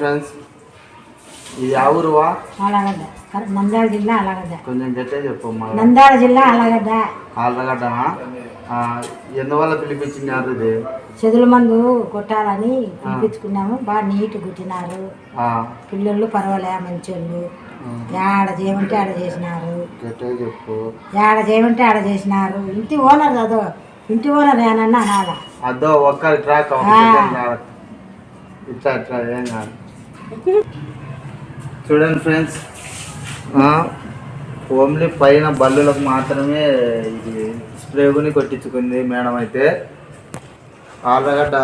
Friends ఇది ఆ ఊరువా? ఆలగడ్డ, నంద్యాల జిల్లా ఆలగడ్డ. కొంచెం గట్టిగా చెప్పు. నంద్యాల జిల్లా ఆలగడ్డ. ఆలగడ్డనా? ఎందువల్ల పిలిపించినారు? ఇది చెదుల మందు కొట్టాలని పిలిపించుకున్నాము. బాగా నీట్ కుట్టినారు పిల్లలు, పర్వాలే మంచోళ్ళు. ఆడ చేయమంటే ఆడ చేసినారు. గట్టిగా చెప్పు. ఆడ చేయమంటే ఆడ చేసినారు. ఇంటి ఓనర్ అదో, ఇంటి ఓనర్ ఏనన్నా నాదా అదో ఒక్క ట్రాక్ ఇట్లా ఇట్లా ఏం కాదు. చూడండి ఫ్రెండ్స్, ఓన్లీ పైన బల్లులకు మాత్రమే ఇది స్ప్రేగుని కొట్టించుకుంది మేడం. అయితే ఆర్లగడ్డ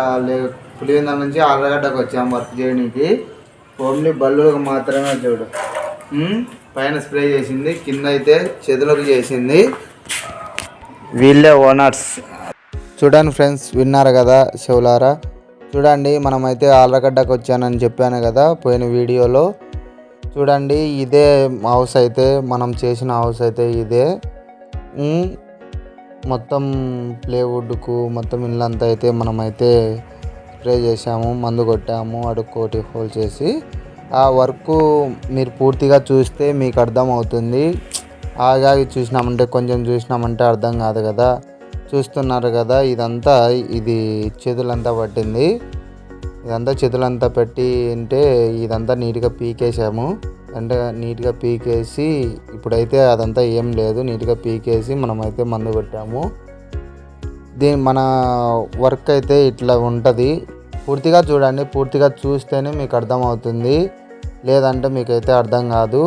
పులివెందుల నుంచి ఆర్లగడ్డకు వచ్చాము వర్క్ చేయడానికి. ఓన్లీ బల్లులకు మాత్రమే. చూడు, పైన స్ప్రే చేసింది, కింద అయితే చేతులకు చేసింది. వీళ్ళే ఓనర్స్. చూడండి ఫ్రెండ్స్, విన్నారు కదా శివులారా. చూడండి, మనమైతే ఆర్లగడ్డకు వచ్చానని చెప్పాను కదా పోయిన వీడియోలో. చూడండి, ఇదే హౌస్ అయితే, మనం చేసిన హౌస్ అయితే ఇదే. మొత్తం ప్లేవుడ్కు మొత్తం ఇల్లంతా అయితే మనమైతే స్ప్రే చేసాము, మందు కొట్టాము, అడుక్కోటి హోల్ చేసి. ఆ వర్క్ మీరు పూర్తిగా చూస్తే మీకు అర్థం అవుతుంది. ఆగాగి చూసినామంటే, కొంచెం చూసినామంటే అర్థం కాదు కదా. చూస్తున్నారు కదా, ఇదంతా ఇది చేతులంతా పట్టింది. ఇదంతా చేతులంతా పెట్టి అంటే ఇదంతా నీట్గా పీకేసాము. అంటే నీట్గా పీకేసి ఇప్పుడైతే అదంతా ఏం లేదు, నీట్గా పీకేసి మనమైతే మందు కొట్టాము. మన వర్క్ అయితే ఇట్లా ఉంటుంది. పూర్తిగా చూడండి, పూర్తిగా చూస్తేనే మీకు అర్థమవుతుంది, లేదంటే మీకైతే అర్థం కాదు.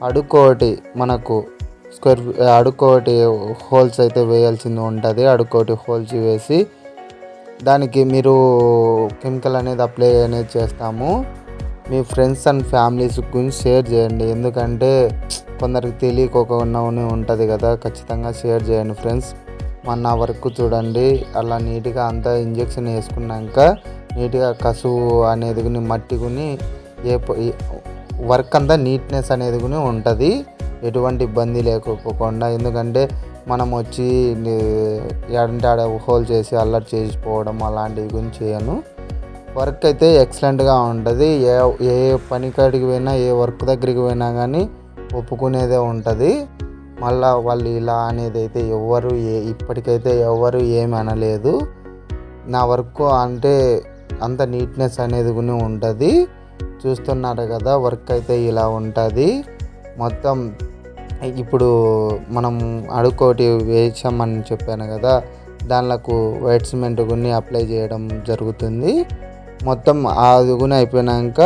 అడుక్కోటి మనకు అడుక్కోటి హోల్స్ అయితే వేయాల్సింది ఉంటుంది. అడుక్కోటి హోల్స్ వేసి దానికి మీరు కెమికల్ అనేది అప్లై అనేది చేస్తాము. మీ ఫ్రెండ్స్ అండ్ ఫ్యామిలీస్ గురించి షేర్ చేయండి, ఎందుకంటే కొందరికి తెలియకోకుండా ఉంటుంది కదా. ఖచ్చితంగా షేర్ చేయండి ఫ్రెండ్స్. మన వర్క్ చూడండి, అలా నీట్గా అంతా ఇంజెక్షన్ వేసుకున్నాక నీట్గా కసువు అనేది మట్టికుని వర్క్ అంతా నీట్నెస్ అనేది ఉంటుంది, ఎటువంటి ఇబ్బంది లేకపోకుండా. ఎందుకంటే మనం వచ్చి ఏడంటే ఆడ హోల్ చేసి అల్లరి చేసిపోవడం అలాంటివి గురించి చేయను. వర్క్ అయితే ఎక్సలెంట్గా ఉంటుంది. ఏ పని కాడికి పోయినా, ఏ వర్క్ దగ్గరికి పోయినా కానీ ఒప్పుకునేదే ఉంటుంది. మళ్ళీ వాళ్ళు ఇలా అనేది అయితే ఇప్పటికైతే ఎవరు ఏమి అనలేదు. నా వర్క్ అంటే అంత నీట్నెస్ అనేది ఉంటుంది. చూస్తున్నారు కదా, వర్క్ అయితే ఇలా ఉంటుంది మొత్తం. ఇప్పుడు మనం అడుక్కోటి వేసామని చెప్పాను కదా, దానిలకు వైట్ సిమెంట్ గుని అప్లై చేయడం జరుగుతుంది. మొత్తం అది గుని అయిపోయినాక